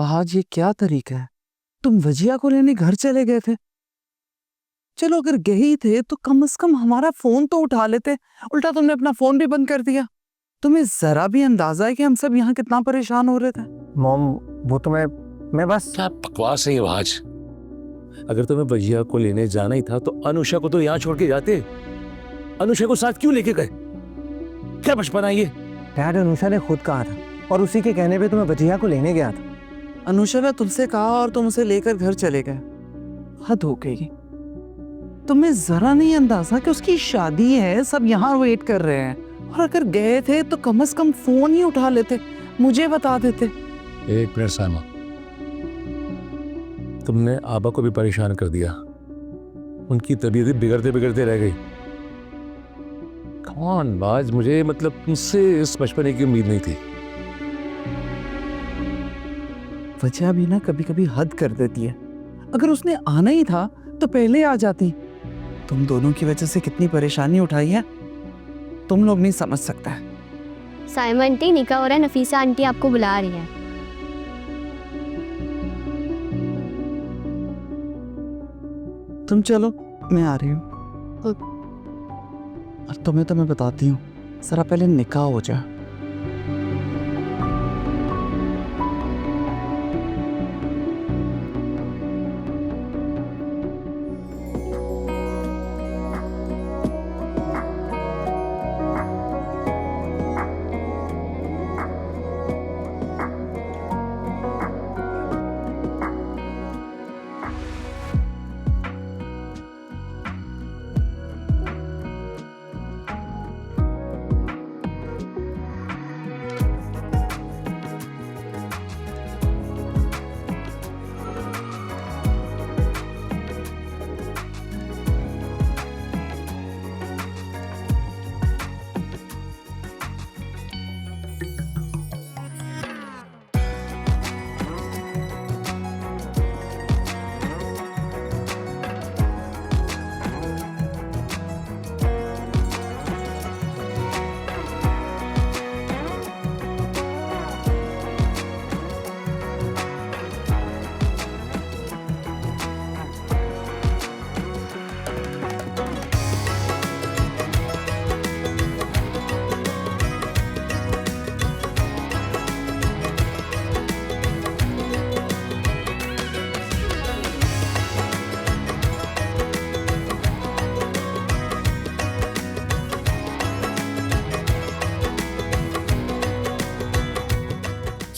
आज ये क्या तरीका है? तुम वजिया को लेने घर चले गए थे। चलो अगर गए ही थे तो कम से कम हमारा फोन तो उठा लेते, उल्टा तुमने अपना फोन भी बंद कर दिया। तुम्हें जरा भी अंदाजा है कि हम सब यहाँ कितना परेशान हो रहे थे? मॉम वो तो मैं बस। क्या बकवास है ये आज। अगर तुम्हें भैया को लेने जाना ही था तो अनुषा को तो यहाँ छोड़ के जाते। अनुषा को साथ क्यों लेके गए? क्या बचपना ये? डैड अनुषा ने खुद कहा था और उसी के कहने पे तो मैं भजिया को लेने गया था। अनुषा ने तुमसे कहा और तुम उसे लेकर घर चले गए। हद हो गई। तुम्हें जरा नहीं अंदाजा कि उसकी शादी है, सब यहाँ वेट कर रहे हैं। और अगर गए थे तो कम से कम फोन ही उठा लेते, मुझे बता देते। एक मिनट साइमा, तुमने आबा को भी परेशान कर दिया। उनकी तबीयत बिगड़ते बिगड़ते रह गई। कौन बाज, मुझे मतलब तुमसे इस बचपने की उम्मीद नहीं थी। वजह भी ना कभी कभी हद कर देती है। अगर उसने आना ही था तो पहले आ जाती। तुम दोनों की वजह से कितनी परेशानी उठाई है, तुम लोग नहीं समझ सकता है। साइमा आंटी, निका हो रहा है, नफीसा आंटी आपको बुला रही है। तुम चलो, मैं आ रही हूँ। और तुम्हें तो मैं बताती हूँ, जरा पहले निकाह हो जाए।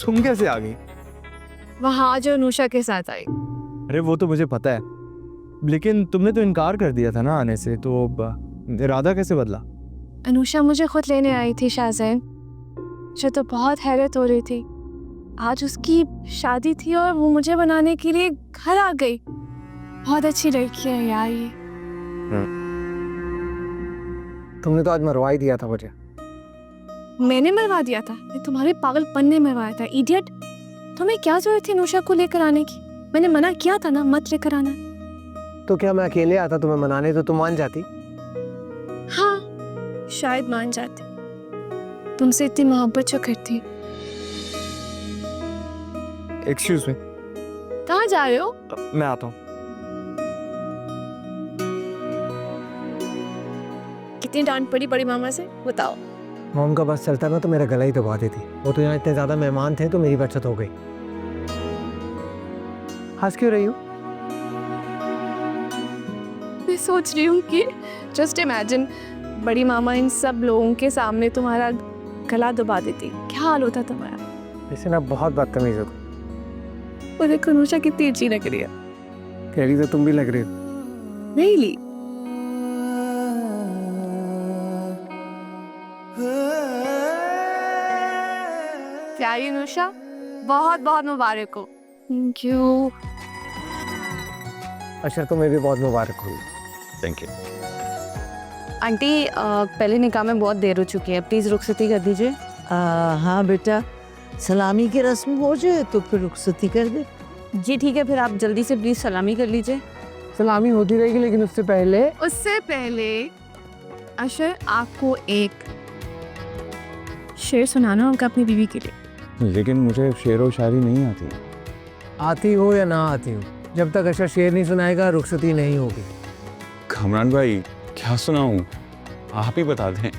तुम कैसे आ गई? वहाँ जो अनुषा के साथ आई। अरे वो तो मुझे पता है, लेकिन तुमने तो इनकार कर दिया था ना आने से, तो इरादा कैसे बदला? अनुषा मुझे खुद लेने आई थी शाहजैन। मुझे तो बहुत हैरत हो रही थी। आज उसकी शादी थी और वो मुझे बनाने के लिए घर आ गई। बहुत अच्छी लड़की है यार ये। तुमने तो आज मरवा ही दिया था मुझे। मैंने मरवा दिया था? ये तुम्हारे पागलपन ने मरवाया था, इडियट। तुम्हें क्या जरूरत थी अनुषा को लेकर आने की? मैंने मना किया था ना, मत लेकर आना। तो क्या मैं अकेले आता तुम्हें मनाने तो तुम मान जाती? हाँ, शायद मान जाती। तुमसे इतनी मोहब्बत जो करती। एक्सक्यूज मी, कहाँ जा रहे हो? मैं आता हूँ। कितनी डांट पड़ी बड़ी मामा से, बताओ। मॉम का बस चलता ना तो मेरा गला ही दबा देती। वो तो यहाँ इतने ज्यादा मेहमान थे तो मेरी बचत हो गई। हंस क्यों रही हो? मैं सोच रही हूँ कि जस्ट इमेजिन बड़ी मामा इन सब लोगों के सामने तुम्हारा गला दबा देती, क्या हाल होता तुम्हारा? इसे ना बहुत बदतमीज हो। और देखो अनुषा कितनी अच्छी लग रही है। कह रही तो तुम भी लग रही हो। रियली? प्यारी अनुषा, बहुत बहुत मुबारक हो। Thank you. अशर तुम्हें भी बहुत मुबारक हो। Thank you. आंटी पहले निकाह में बहुत देर हो चुकी है, प्लीज रुखसती कर दीजिए। हाँ बेटा, सलामी की रस्म हो जाए तो फिर रुखसती कर दे। जी ठीक है, फिर आप जल्दी से प्लीज सलामी कर लीजिए। सलामी होती रहेगी, लेकिन उससे पहले अशर आपको एक शेर सुनाना होगा अपनी बीवी के लिए। लेकिन मुझे शेर व शायरी नहीं आती। आती हो या ना आती हो, जब तक अच्छा शेर नहीं सुनाएगा रुखसती नहीं होगी। कमरान भाई क्या सुनाऊं, आप ही बता दें।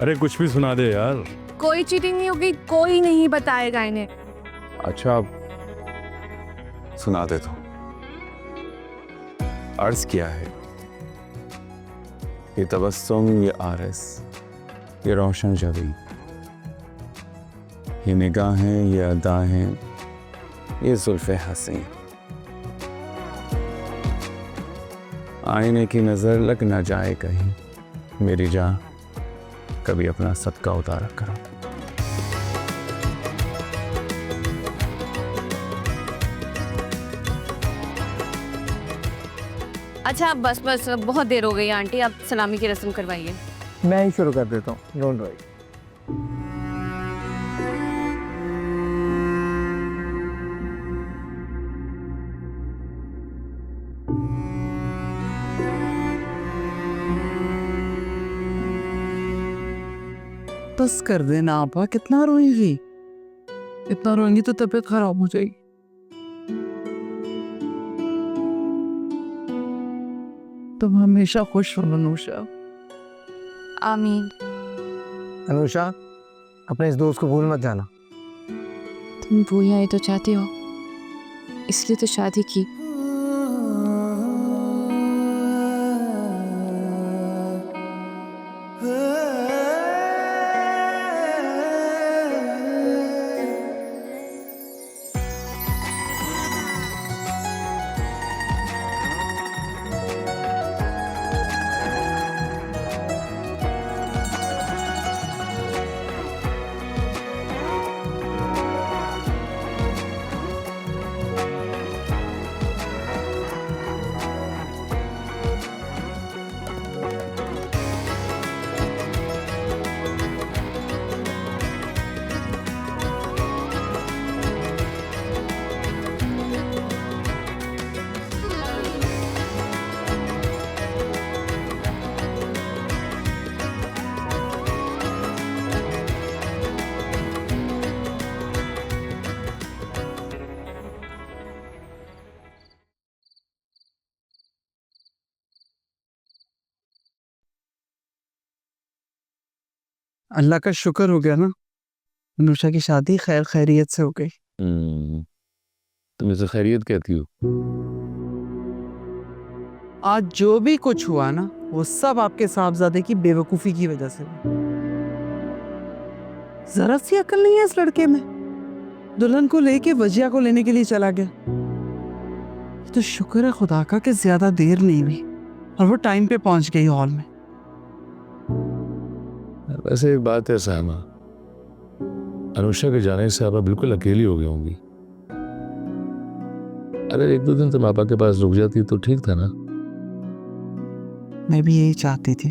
अरे कुछ भी सुना दे यार। कोई चीटिंग नहीं होगी, कोई नहीं बताएगा इन्हें। अच्छा सुना दे तो। अर्ज किया है, ये तबस्सुम, ये आरस, ये रोशन जबी, ये निगाहें, ये अदाएं, ये जुल्फ़े हंसी, आईने की नज़र लग ना जाए कहीं, मेरी जान कभी अपना सदका उतारा करो। अच्छा बस बस बहुत देर हो गई आंटी, आप सलामी की रस्म करवाइए। मैं ही शुरू कर देता हूँ, डोंट वरी। बस कर देना आपा, कितना रोएंगी? इतना रोएंगी तो तबीयत खराब हो जाएगी। तुम हमेशा खुश रहो अनुषा। आमीन। अनुषा, अपने इस दोस्त को भूल मत जाना। तुम भूलना ही तो चाहती हो, इसलिए तो शादी की। अल्लाह का शुक्र हो गया ना, अनुषा की शादी खैर खैरियत से हो गई। तुम इसे खैरियत कहती हो? आज जो भी कुछ हुआ ना, वो सब आपके साहबजादे की बेवकूफी की वजह से हुआ। जरा सी अकल नहीं है इस लड़के में। दुल्हन को लेके वजिया को लेने के लिए चला गया। तो शुक्र है खुदा का कि ज्यादा देर नहीं हुई और वो टाइम पे पहुंच गई हॉल में। वैसे एक बात है सामा, अनुषा के जाने से आप बिल्कुल अकेली हो गई होंगी। अरे एक दो दिन तुम आपा के पास रुक जाती तो ठीक था ना। मैं भी यही चाहती थी,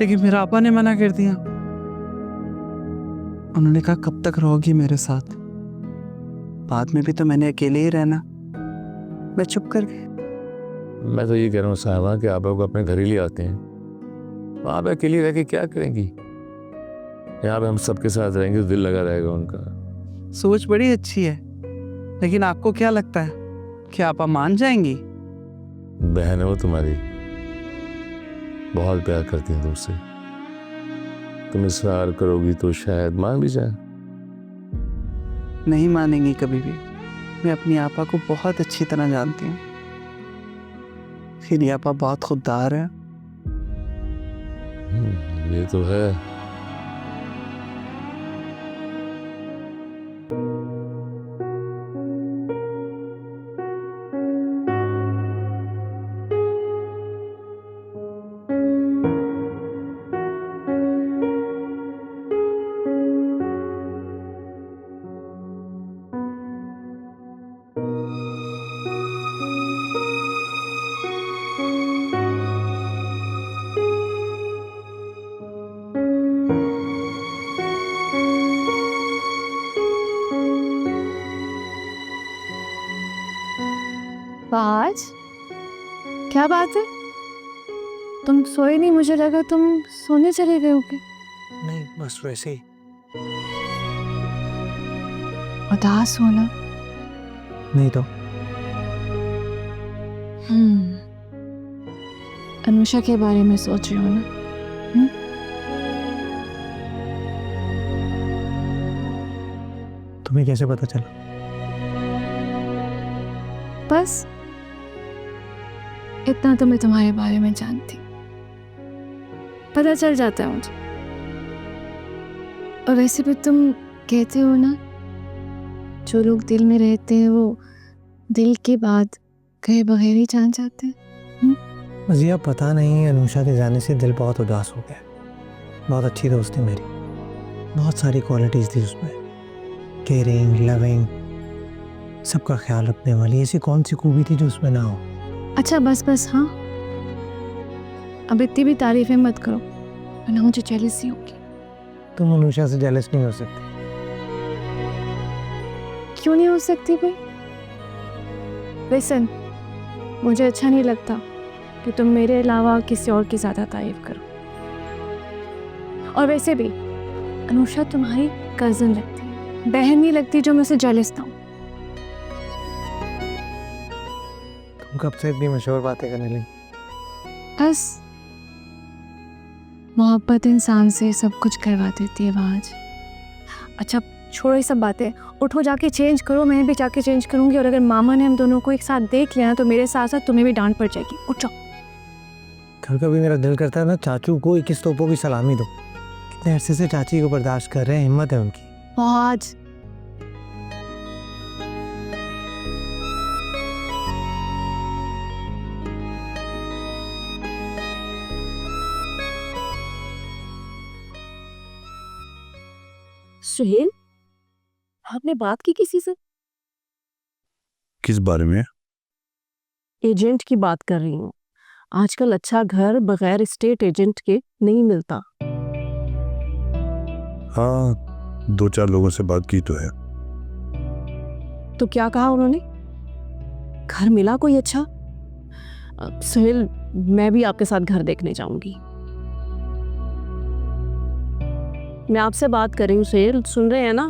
लेकिन मेरा आपा ने मना कर दिया। उन्होंने कहा कब तक रहोगी मेरे साथ। बाद में भी तो मैंने अकेले ही रहना। मैं चुप कर गई। मैं तो ये कह रहा हूँ सामा कि आपा को अपने घर ही ले आते हैं। वहाँ पे अकेली रह के क्या करेंगी? यहाँ पे हम सबके साथ रहेंगे तो दिल लगा रहेगा उनका। सोच बड़ी अच्छी है, लेकिन आपको क्या लगता है कि आपा मान जाएंगी? बहन है वो तुम्हारी, बहुत प्यार करती है तुमसे। तुम इसरार करोगी तो शायद मान भी जाए। नहीं मानेंगी कभी भी। मैं अपनी आपा को बहुत अच्छी तरह जानती हूँ। फिर ये आपा बहुत खुददार है। ये तो है। बाज, क्या बात है? तुम सोए नहीं, मुझे लगा तुम सोने चले गए होगे। नहीं, बस वैसे ही। उदास होना नहीं तो अनुषा के बारे में सोच रही हूँ ना। तुम्हें कैसे पता चला? बस इतना तो मैं तुम्हारे बारे में जानती, पता चल जाता है मुझे। और वैसे भी तुम कहते हो ना, जो लोग दिल में रहते हैं वो दिल की बात कहे बगैर ही जान जाते हैं। मज़िया, पता नहीं अनुषा के जाने से दिल बहुत उदास हो गया। बहुत अच्छी दोस्त थी मेरी, बहुत सारी क्वालिटीज़ थी उसमें, केयरिंग, लविंग, सबका ख्याल रखने वाली। ऐसी कौन सी खूबी थी जो उसमें ना हो? अच्छा बस बस, हाँ अब इतनी भी तारीफें मत करो वरना मुझे जेलसी होगी। तुम अनुषा से जेलस नहीं हो सकती। क्यों नहीं हो सकती भाई? लिसन, मुझे अच्छा नहीं लगता कि तुम मेरे अलावा किसी और की ज़्यादा तारीफ करो। और वैसे भी अनुषा तुम्हारी कज़न लगती है, बहन नहीं लगती जो मैं उसे जेलस ना हूँ। तुम कब से इतनी मशहूर बातें करने लगी? बस मोहब्बत इंसान से सब कुछ करवा देती है आज। अच्छा छोड़ो ये सब बातें, उठो जाके चेंज करो, मैं भी जाके चेंज करूँगी। और अगर मामा ने हम दोनों को एक साथ देख लिया ना तो मेरे साथ साथ तुम्हें भी डांट पड़ जाएगी। उठ जाओ। कभी कभी मेरा दिल करता है ना चाचू को 21 तोपों की सलामी दो। कितने अरसे से चाची को बर्दाश्त कर रहे हैं, हिम्मत है उनकी। बहुत। सुहेल, आपने बात की किसी से? किस बारे में? एजेंट की बात कर रही हूँ। आजकल अच्छा घर बगैर स्टेट एजेंट के नहीं मिलता। हाँ, 2-4 लोगों से बात की तो है। तो क्या कहा उन्होंने? घर मिला कोई अच्छा? सुहेल, मैं भी आपके साथ घर देखने जाऊंगी। मैं आपसे बात कर रही हूँ सुहेल, सुन रहे हैं ना?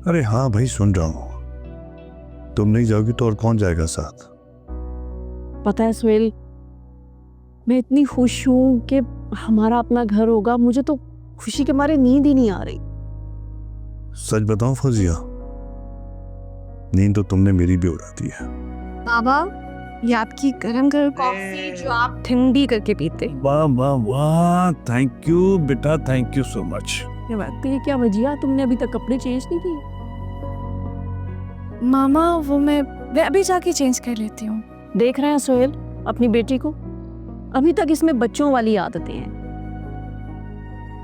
अरे हाँ भाई, सुन रहा हूँ। तुम नहीं जाओगी तो और कौन जाएगा साथ? पता है सुहेल, मैं इतनी खुश हूँ कि हमारा अपना घर होगा। मुझे तो खुशी के मारे नींद ही नहीं आ रही। सच बताऊं फौजिया, नींद तो तुमने मेरी भी उड़ा दी है। बाबा, ये आपकी गरम गरम कॉफी जो आप ठंडी करके पीते। वाह वाह वाह, थैंक यू बेटा, थैंक यू सो मच। ये बात है क्या वजिया, तुमने अभी तक कपड़े चेंज नहीं किए? मामा वो मैं अभी जाके चेंज कर लेती हूँ। देख रहे हैं सोहेल अपनी बेटी को, अभी तक इसमें बच्चों वाली आदतें हैं।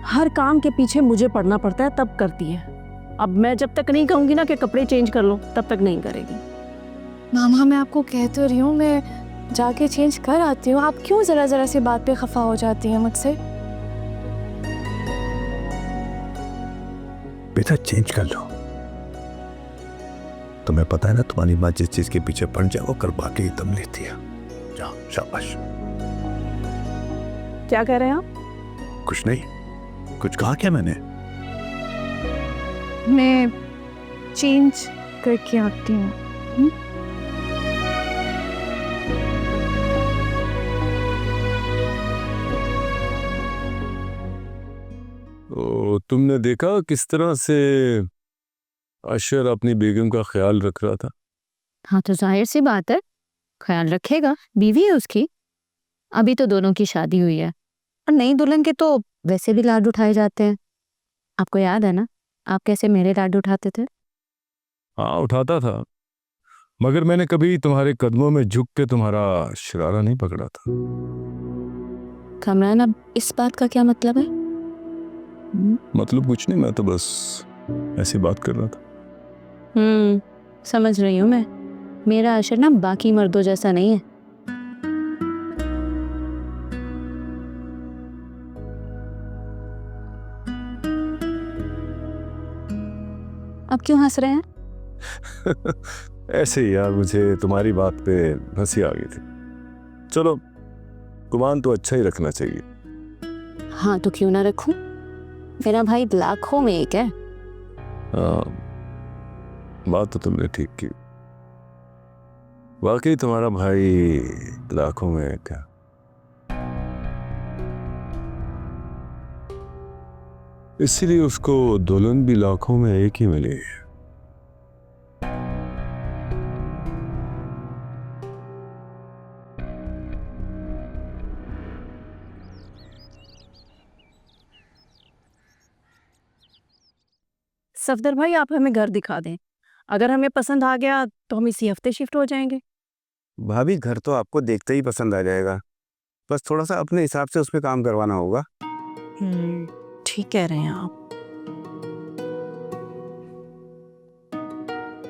हर काम के पीछे मुझे पड़ना पड़ता है तब करती है। अब मैं जब तक नहीं कहूंगी ना कि कपड़े चेंज कर लो, तब तक नहीं करेगी। मामा मैं आपको कह तो रही हूँ, मैं जाके चेंज कर आती हूँ। आप क्यों जरा जरा सी बात पे खफा हो जाती हैं मुझसे? बेटा चेंज कर लो। तुम्हें पता है ना, तुम्हारी माँ जिस चीज के पीछे पड़ जाए वो करवा के ही दम लेती है। जाओ, शाबाश। क्या कह रहे हैं आप? कुछ नहीं, कुछ कहा क्या मैंने? मैं चेंज करके आती हूँ। तो तुमने देखा किस तरह से अशर अपनी बेगम का ख्याल रख रहा था? हाँ तो जाहिर सी बात है, ख्याल रखेगा, बीवी है उसकी। अभी तो दोनों की शादी हुई है और नई दुल्हन के तो वैसे भी लाड उठाए जाते हैं। आपको याद है ना, आप कैसे मेरे लाड उठाते थे? हाँ उठाता था, मगर मैंने कभी तुम्हारे कदमों में झुक के तुम्हारा शरारा नहीं पकड़ा था। कमरान, अब इस बात का क्या मतलब है? मतलब कुछ नहीं, मैं तो बस ऐसी बात कर रहा था। समझ रही हूँ मैं। मेरा अशर ना बाकी मर्दों जैसा नहीं है। अब क्यों हंस रहे हैं? ऐसे ही यार, मुझे तुम्हारी बात पे हंसी आ गई थी। चलो, गुमान तो अच्छा ही रखना चाहिए। हाँ तो क्यों ना रखूं? मेरा भाई लाखों में एक है। बात तो तुमने ठीक की। वाकई तुम्हारा भाई लाखों में है क्या? इसीलिए उसको दुल्हन भी लाखों में एक ही मिली है। सफदर भाई, आप हमें घर दिखा दें। अगर हमें पसंद आ गया तो हम इसी हफ्ते शिफ्ट हो जाएंगे। भाभी घर तो आपको देखते ही पसंद आ जाएगा, बस थोड़ा सा अपने हिसाब से उस पर काम करवाना होगा। ठीक कह रहे हैं आप।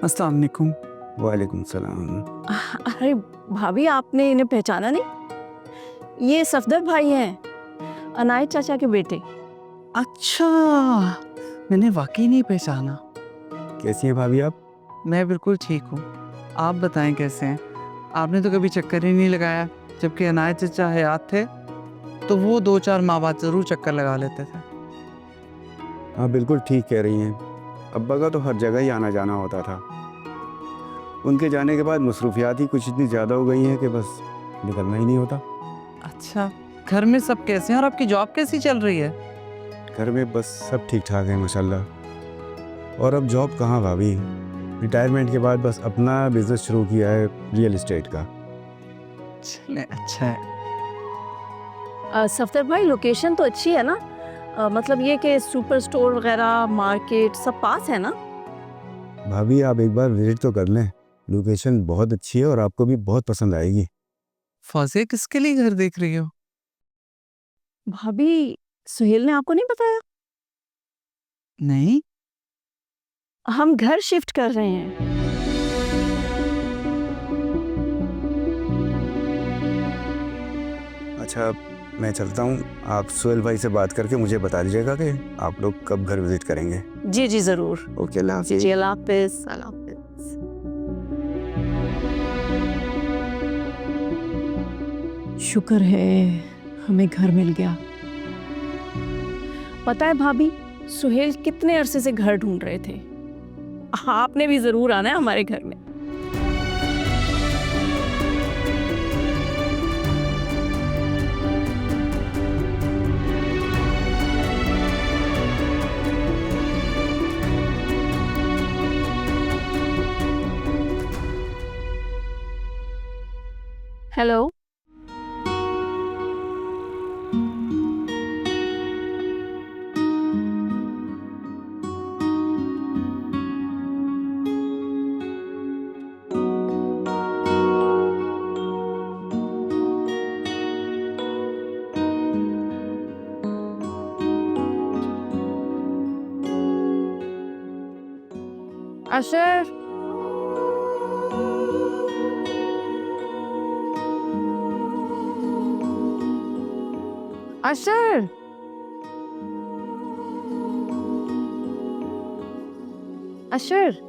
अस्सलाम वालेकुम। वालेकुम सलाम। अरे भाभी, आपने इन्हें पहचाना नहीं? ये सफदर भाई हैं, अनायत चाचा के बेटे। अच्छा, मैंने वाकई नहीं पहचाना। कैसी हैं भाभी आप? मैं बिल्कुल ठीक हूँ। आप बताएं कैसे हैं? आपने तो कभी चक्कर ही नहीं लगाया, जबकि अनायत चचा हयात थे तो वो 2-4 माह बाद ज़रूर चक्कर लगा लेते थे। हाँ बिल्कुल ठीक कह रही हैं। अब्बा का तो हर जगह ही आना जाना होता था। उनके जाने के बाद मसरूफियात ही कुछ इतनी ज़्यादा हो गई हैं कि बस निकलना ही नहीं होता। अच्छा, घर में सब कैसे हैं और आपकी जॉब कैसी चल रही है? घर में बस सब ठीक ठाक है माशाल्लाह। और अब जॉब कहाँ भाभी, रिटायरमेंट के बाद बस अपना बिजनेस शुरू किया है रियल एस्टेट का। चले, अच्छा है। सफदर भाई, लोकेशन तो अच्छी है ना? मतलब ये कि सुपर स्टोर वगैरह, मार्केट सब पास है ना? भाभी आप एक बार विजिट तो कर लें, लोकेशन बहुत अच्छी है और आपको भी बहुत पसंद आएगी। फौजे किसके लिए घर देख रही हो? भाभी, सुहेल ने आपको नहीं बताया? नहीं। हम घर शिफ्ट कर रहे हैं। अच्छा मैं चलता हूँ, आप सोहेल भाई से बात करके मुझे बता दीजिएगा कि आप लोग कब घर विजिट करेंगे। जी जी जरूर। ओके, अल्लाह हाफिज़। जी अल्लाह हाफिज़। शुक्र है हमें घर मिल गया। पता है भाभी, सुहेल कितने अरसे से घर ढूंढ रहे थे। आपने भी जरूर आना है हमारे घर में। हेलो। अशर, अशर, अशर,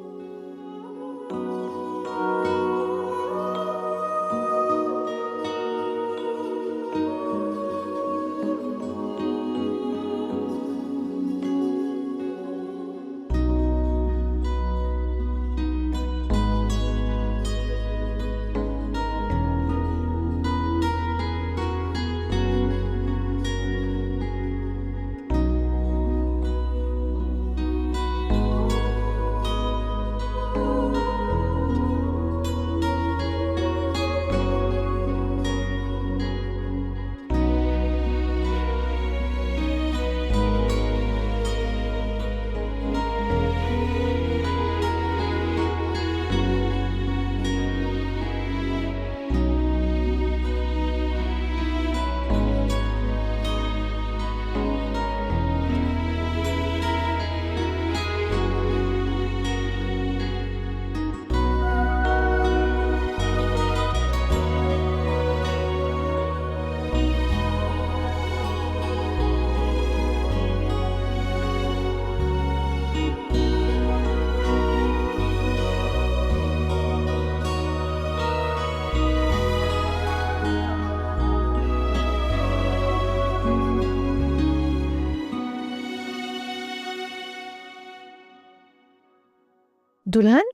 दुल्हन,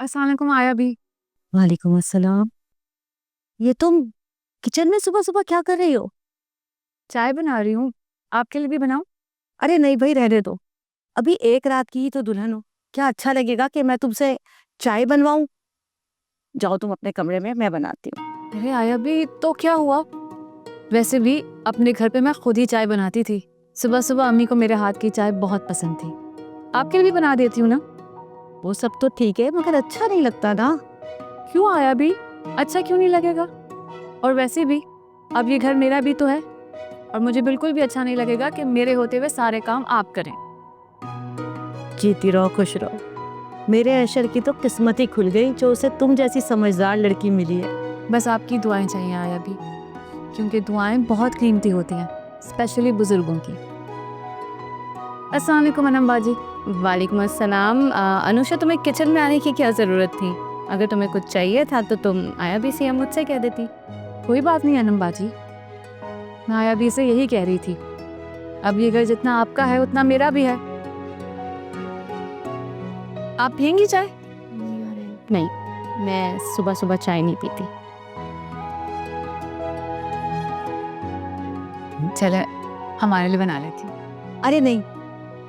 अस्सलाम वालेकुम आया भी। वालेकुम अस्सलाम। ये तुम किचन में सुबह सुबह क्या कर रही हो? चाय बना रही हूँ, आपके लिए भी बनाऊँ? अरे नहीं भाई, रहने दो। अभी एक रात की ही तो दुल्हन हो, क्या अच्छा लगेगा कि मैं तुमसे चाय बनवाऊं? जाओ तुम अपने कमरे में, मैं बनाती हूँ। अरे आया भी तो क्या हुआ? वैसे भी अपने घर पे मैं खुद ही चाय बनाती थी। सुबह सुबह अम्मी को मेरे हाथ की चाय बहुत पसंद थी। आपके लिए भी बना देती हूँ ना। वो सब तो ठीक है, मगर अच्छा नहीं लगता ना। क्यों आया भी? अच्छा क्यों नहीं लगेगा? और वैसे भी अब ये घर मेरा भी तो है, और मुझे बिल्कुल भी अच्छा नहीं लगेगा कि मेरे होते हुए सारे काम आप करें। जीती रहो, खुश रहो। मेरे अशर की तो किस्मत ही खुल गई जो उसे तुम जैसी समझदार लड़की मिली है। बस आपकी दुआएं चाहिए आया भी, क्योंकि दुआएं बहुत कीमती होती हैं, स्पेशली बुजुर्गों की। अस्सलाम वालेकुम अनम बाजी। वालेकुम अस्सलाम। अनुषा, तुम्हें किचन में आने की क्या ज़रूरत थी? अगर तुम्हें कुछ चाहिए था तो तुम आया भी से या मुझसे कह देती। कोई बात नहीं अनम बाजी, मैं आया भी से यही कह रही थी। अब ये घर जितना आपका है उतना मेरा भी है। आप पियेंगी चाय? नहीं, मैं सुबह सुबह चाय नहीं पीती। चले हमारे लिए बना लेती हूँ। अरे नहीं,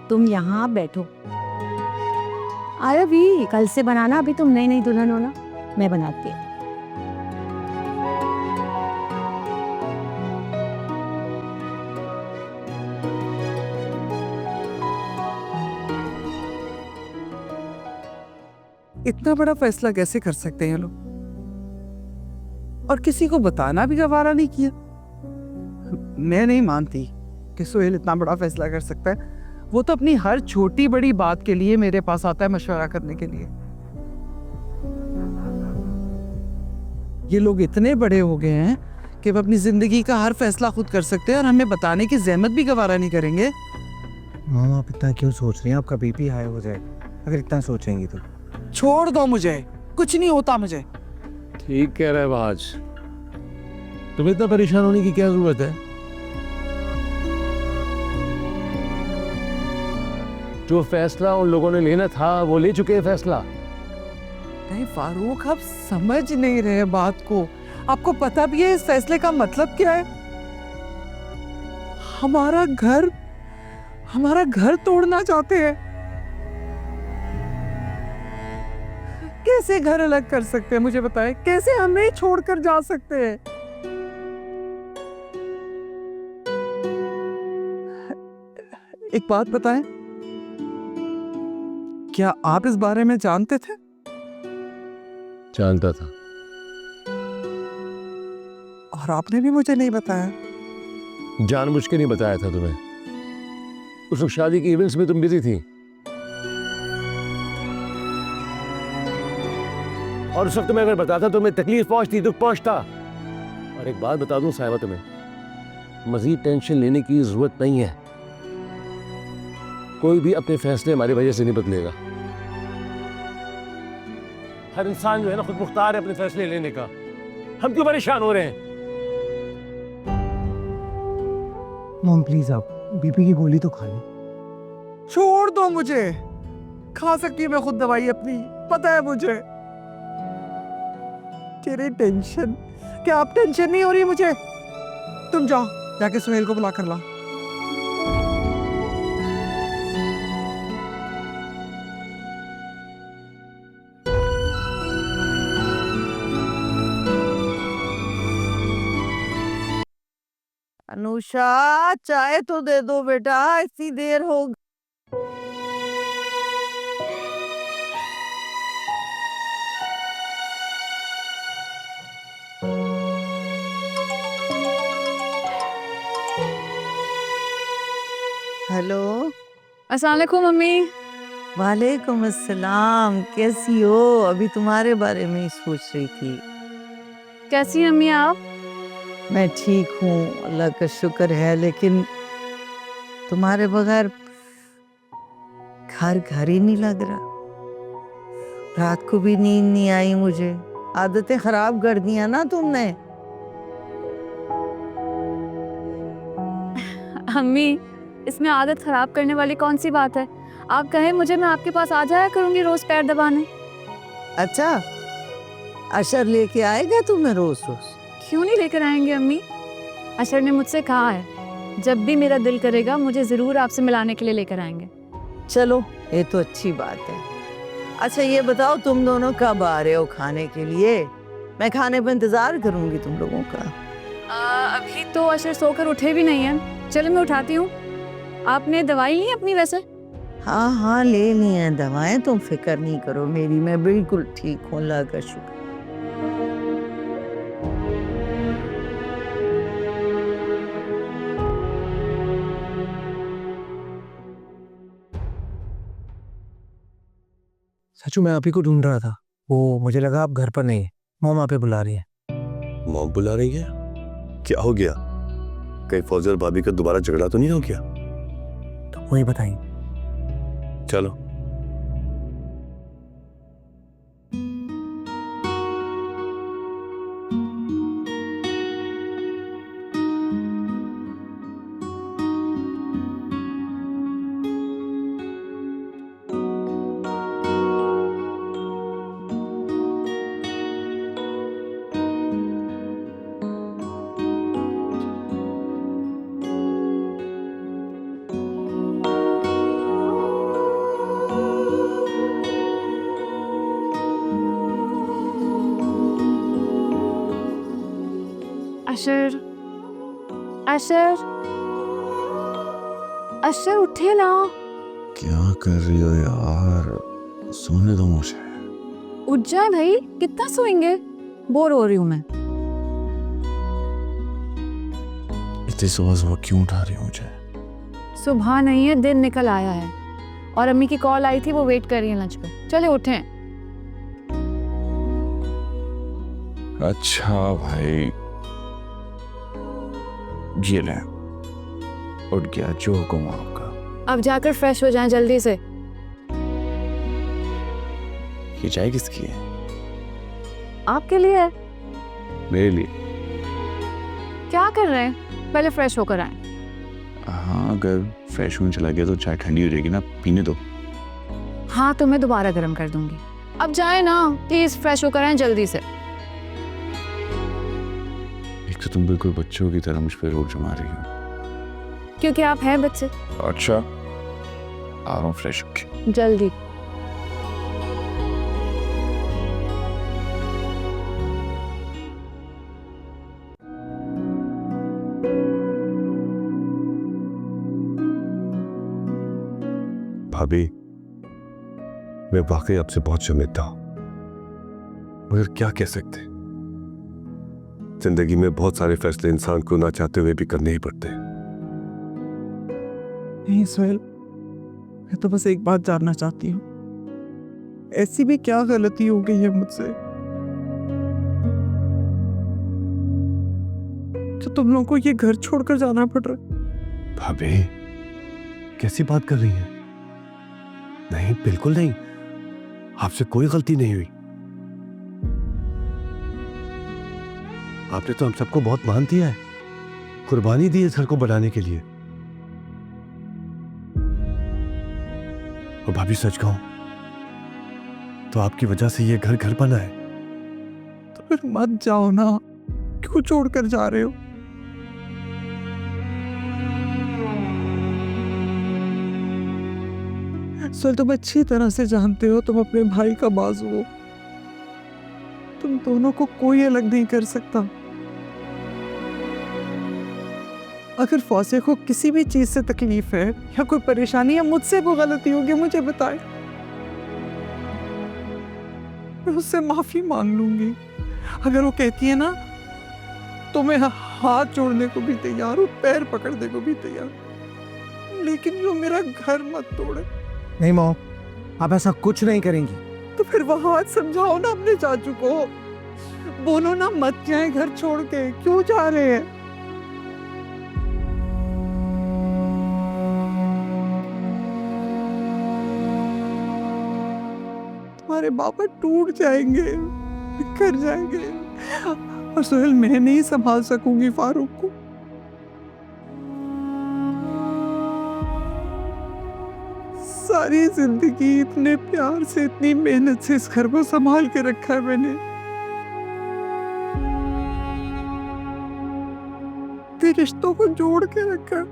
तुम यहाँ बैठो। अरे भी कल से बनाना, अभी तुम नई नई दुल्हन हो ना, मैं बनाती हूँ। इतना बड़ा फैसला कैसे कर सकते हैं ये लोग, और किसी को बताना भी गवारा नहीं किया। मैं नहीं मानती कि सुहेल इतना बड़ा फैसला कर सकता है। वो तो अपनी हर छोटी बड़ी बात के लिए मेरे पास आता है मशवरा करने के लिए। ये लोग इतने बड़े हो गए हैं कि वो अपनी जिंदगी का हर फैसला खुद कर सकते हैं, और हमें बताने की जहमत भी गवारा नहीं करेंगे। मामा आप इतना क्यों सोच रही हैं? आपका बीपी हाई हो जाएगा अगर इतना सोचेंगी तो। छोड़ दो मुझे, कुछ नहीं होता मुझे। ठीक कह रहा है बाज, तुम्हें इतना परेशान होने की क्या जरूरत है? जो फैसला उन लोगों ने लेना था वो ले चुके हैं फैसला। नहीं फारूक, आप समझ नहीं रहे बात को। आपको पता भी है इस फैसले का मतलब क्या है? हमारा घर तोड़ना चाहते हैं। कैसे घर अलग कर सकते हैं मुझे बताएं? कैसे हमें छोड़कर जा सकते हैं? एक बात बताएं, क्या आप इस बारे में जानते थे? जानता था। और आपने भी मुझे नहीं बताया। जानबूझ के नहीं बताया था तुम्हें। उस वक्त शादी के इवेंट्स में तुम बिजी थी, और उस वक्त मैं अगर बताता तो तुम्हें तकलीफ पहुंचती, दुख पहुंचता। और एक बात बता दूं साहिबा, तुम्हें मजीद टेंशन लेने की जरूरत नहीं है। कोई भी अपने फैसले हमारी वजह से नहीं बदलेगा। हर इंसान जो है ना खुद मुख्तार है अपने फैसले लेने का। हम क्यों परेशान हो रहे हैं? मॉम प्लीज आप बीपी की गोली तो खा लो। छोड़ दो मुझे, खा सकती हूँ मैं खुद दवाई अपनी, पता है मुझे। तेरे टेंशन, क्या आप टेंशन नहीं हो रही मुझे? तुम जाओ, जाके सुहेल को बुला कर ला। अनुषा, चाय तो दे दो बेटा, इतनी देर हो गई। हेलो। अस्सलाम वालेकुम मम्मी। वालेकुम अस्सलाम, कैसी हो? अभी तुम्हारे बारे में ही सोच रही थी। कैसी हैं अम्मी आप? मैं ठीक हूँ, अल्लाह का शुक्र है, लेकिन तुम्हारे बगैर घर घर ही नहीं लग रहा। रात को भी नींद नहीं आई मुझे। आदतें खराब कर दिया ना तुमने। अम्मी, इसमें आदत खराब करने वाली कौन सी बात है? आप कहें मुझे, मैं आपके पास आ जाया करूंगी रोज पैर दबाने। अच्छा, अशर लेके आएगा तुम्हें रोज रोज? क्यों नहीं लेकर आएंगे अम्मी? अशर ने मुझसे कहा है जब भी मेरा दिल करेगा मुझे ज़रूर आपसे मिलाने के लिए लेकर आएंगे। चलो, ये तो अच्छी बात है। अच्छा ये बताओ, तुम दोनों कब आ रहे हो खाने के लिए? मैं खाने पर इंतजार करूंगी तुम लोगों का। अभी तो अशर सोकर उठे भी नहीं है। चलो मैं उठाती हूँ। आपने दवाई ली अपनी वैसे? हाँ हाँ, ले ली हैं दवाएं, तुम फिक्र नहीं करो मेरी, मैं बिल्कुल ठीक हूँ, अल्लाह का शुक्र। सचू मैं आप ही को ढूंढ रहा था, वो मुझे लगा आप घर पर नहीं है। मॉम आप पे बुला रही है। मॉम बुला रही है? क्या हो गया? कहीं फौजी और भाभी का दोबारा झगड़ा तो नहीं हो गया? तो वही बताएंगे। चलो। अशर, अशर, अशर उठे ना। क्या कर रही हो यार? सोने दो मुझे। उठ जाए भाई, कितना सोएंगे? बोर हो रही हूँ मैं। इतनी सुबह सुबह क्यों उठा रही हो मुझे? सुबह नहीं है, दिन निकल आया है और अम्मी की कॉल आई थी, वो वेट कर रही है लंच पे। चले उठें। अच्छा भाई, ये ले, उठ गया, जो हुक्म आपका। अब जाकर फ्रेश हो जाएं जल्दी से। ये चाय किसकी है? आपके लिए है। मेरे लिए? क्या कर रहे हैं? पहले फ्रेश होकर आए। हाँ, अगर फ्रेश होने चला गया तो चाय ठंडी हो जाएगी ना, पीने दो। हाँ तो मैं दोबारा गर्म कर दूंगी। अब जाए ना प्लीज, फ्रेश होकर आए जल्दी से। एक तो तुम बिल्कुल बच्चों की तरह मुझ पर रोक जमा रही हो। क्योंकि आप हैं बच्चे। अच्छा, आ रहा हूँ फ्रेश होके। जल्दी। भाभी, मैं वाकई आपसे बहुत शर्मिंदा हूं, मगर क्या कह सकते। जिंदगी में बहुत सारे फैसले इंसान को ना चाहते हुए भी करने ही पड़ते हैं। नहीं सोहेल, मैं तो बस एक बात जानना चाहती हूँ, ऐसी भी क्या गलती हो गई है मुझसे जो तुम लोगों को ये घर छोड़कर जाना पड़ रहा है? भाभी, कैसी बात कर रही हैं? नहीं, बिल्कुल नहीं, आपसे कोई गलती नहीं हुई। आपने तो हम सबको बहुत मान दिया है, कुर्बानी दी इस घर को बनाने के लिए। और भाभी सच कहूं तो आपकी वजह से ये घर घर बना है। तो फिर मत जाओ ना, क्यों छोड़कर जा रहे हो? सोहेल, तुम अच्छी तरह से जानते हो तुम अपने भाई का बाजू हो, तुम दोनों को कोई अलग नहीं कर सकता। अगर फौसे को किसी भी चीज से तकलीफ है या कोई परेशानी है, मुझसे वो गलती होगी, मुझे बताए, मैं उससे माफी मांग लूंगी। अगर वो कहती है ना तो मैं हाथ जोड़ने को भी तैयार हूँ, पैर पकड़ने को भी तैयार, लेकिन यो मेरा घर मत तोड़े। नहीं मॉम, आप ऐसा कुछ नहीं करेंगी। तो फिर वहां आज समझाओ ना अपने चाचू को, बोलो ना मत जाए घर छोड़ के, क्यों जा रहे हैं? तुम्हारे बाबा टूट जाएंगे, बिखर जाएंगे, और सोहेल मैं नहीं संभाल सकूंगी फारूक को। सारी जिंदगी इतने प्यार से, इतनी मेहनत से इस घर को संभाल के रखा है मैंने। तेरे रिश्तों को जोड़ के रखा है।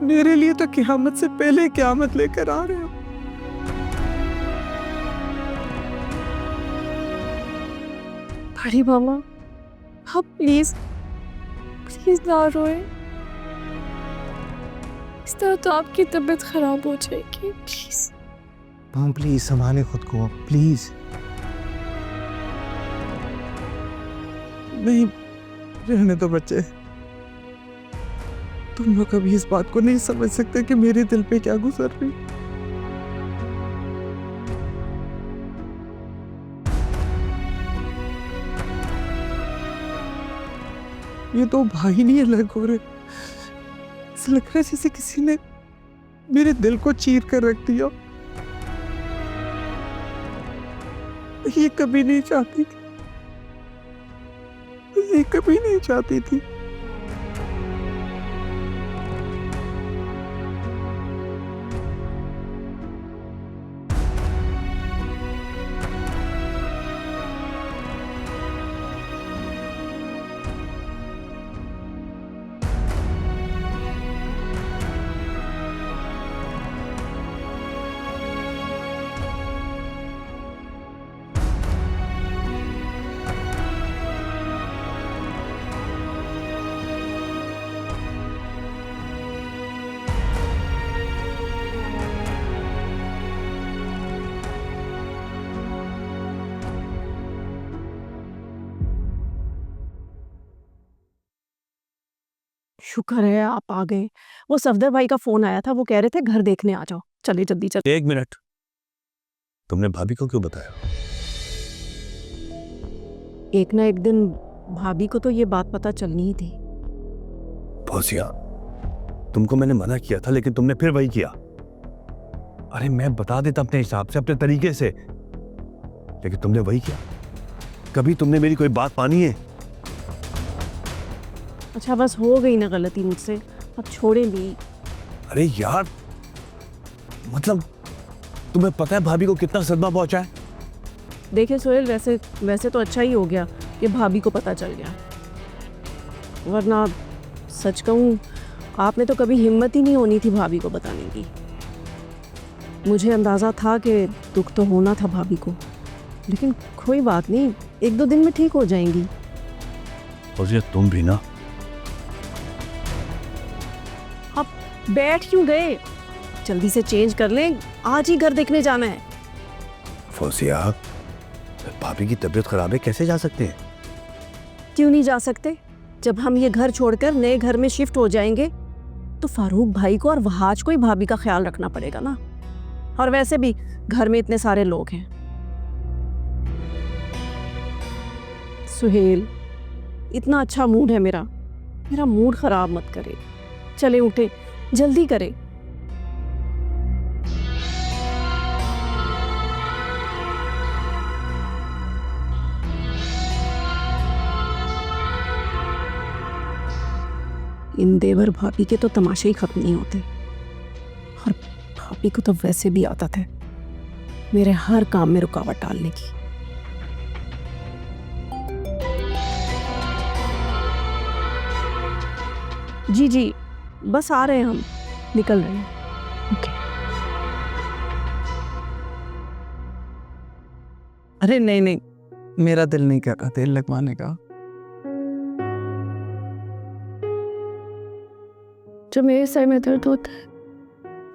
मेरे लिए तो क़यामत से पहले क़यामत लेकर आ रहे हो। बड़ी मामा, आप प्लीज प्लीज ना रोए। इस तरह तो आपकी तबीयत खराब हो जाएगी। प्लीज माम प्लीज संभाले खुद को प्लीज। नहीं, रहने दो बच्चे। तुम लोग कभी इस बात को नहीं समझ सकते कि मेरे दिल पे क्या गुजर रही। ये तो भाई नहीं अलग हो रहे। ऐसा लग रहा है जैसे किसी ने मेरे दिल को चीर कर रख दिया। ये कभी नहीं चाहती थी, ये कभी नहीं चाहती थी। शुक्र है आप आ गए। वो सफदर भाई का फोन आया था, वो कह रहे थे घर देखने आ जाओ। चलिए जल्दी चल। एक मिनट, तुमने भाभी को क्यों बताया? एक ना एक दिन भाभी को तो ये बात पता चलनी ही थी। फौजिया, तुमको मैंने मना किया था लेकिन तुमने फिर वही किया। अरे मैं बता देता अपने हिसाब से, अपने तरीके से, लेकिन तुमने वही किया। कभी तुमने मेरी कोई बात मानी है? अच्छा बस हो गई ना गलती मुझसे, अब छोड़े भी। अरे यार, मतलब तुम्हें पता है भाभी को कितना सदमा पहुंचा है? देखिए सोहेल, वैसे तो अच्छा ही हो गया कि भाभी को पता चल गया, वरना सच कहूँ आप में तो कभी हिम्मत ही नहीं होनी थी भाभी को बताने की। मुझे अंदाज़ा था कि दुख तो होना था भाभी को, लेकिन कोई बात नहीं, 1-2 दिन में ठीक हो जाएंगी। फौजिया तुम भी ना। अब बैठ क्यों गए? जल्दी से चेंज कर लें, आज ही घर देखने जाना है। फौजिया, भाभी की तबीयत खराब है, कैसे जा सकते हैं? क्यों नहीं जा सकते? जब हम ये घर छोड़कर नए घर में शिफ्ट हो जाएंगे तो फारूक भाई को और वहाज को ही भाभी का ख्याल रखना पड़ेगा ना। और वैसे भी घर में इतने सारे लोग हैं। सुहेल, इतना अच्छा मूड है मेरा मूड खराब मत करे। चले उठे, जल्दी करे। इन देवर भाभी के तो तमाशे ही खत्म नहीं होते, और भाभी को तो वैसे भी आदत है मेरे हर काम में रुकावट डालने की। जी जी, बस आ रहे हैं, हम निकल रहे हैं। ओके। अरे नहीं नहीं, मेरा दिल नहीं कर रहा तेल लगवाने का। जब मेरे सर में दर्द होता है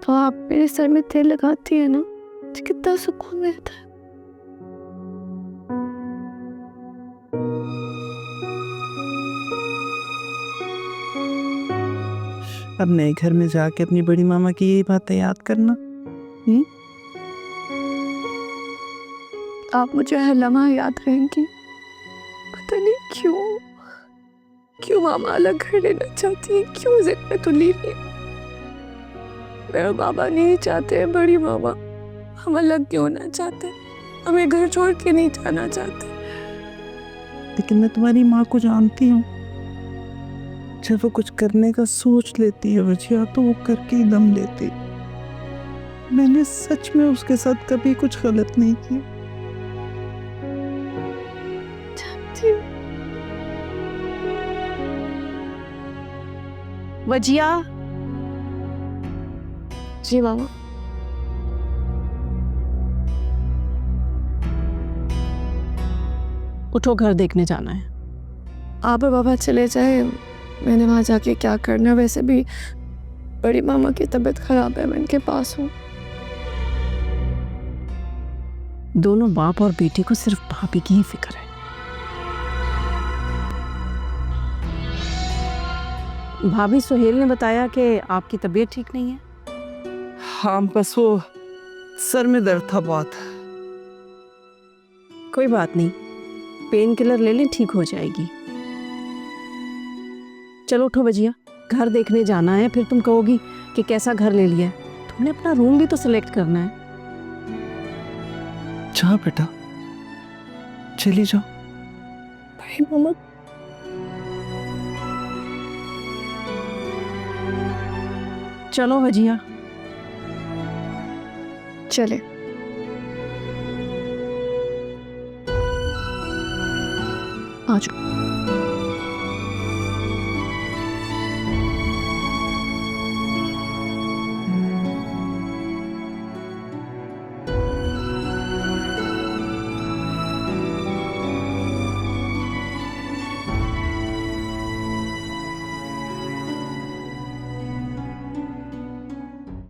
तो आप मेरे सर में तेल लगाती है ना, तो कितना सुकून मिलता है। अब नए घर में जाके अपनी बड़ी मामा की यही बातें याद करना। आप मुझे हर लम्हा याद रहेंगी। पता नहीं क्यों मामा अलग घर लेना चाहती है, क्यों जिद में तुली नहीं। मेरे बाबा नहीं चाहते, बड़ी मामा हम अलग क्यों ना चाहते, हमें घर छोड़ के नहीं जाना चाहते। लेकिन मैं तुम्हारी माँ को जानती हूँ, जब वो कुछ करने का सोच लेती है वजिया तो वो करके ही दम लेती। मैंने सच में उसके साथ कभी कुछ गलत नहीं किया। वजिया, जी मामा। उठो, घर देखने जाना है। आप और बाबा चले जाए, मैंने वहाँ जाके क्या करना। वैसे भी बड़ी मामा की तबीयत खराब है, मैं इनके पास हूँ। दोनों बाप और बेटी को सिर्फ भाभी की ही फिक्र है। भाभी, सुहेल ने बताया कि आपकी तबीयत ठीक नहीं है। हाँ, बस वो सर में दर्द था बहुत। कोई बात नहीं, पेन किलर ले लें, ठीक हो जाएगी। चलो उठो बजिया, घर देखने जाना है। फिर तुम कहोगी कि कैसा घर ले लिया। तुमने अपना रूम भी तो सिलेक्ट करना है। जाओ बेटा, चली जाओ। बड़ी मामा, चलो बजिया। चले। आ जाओ।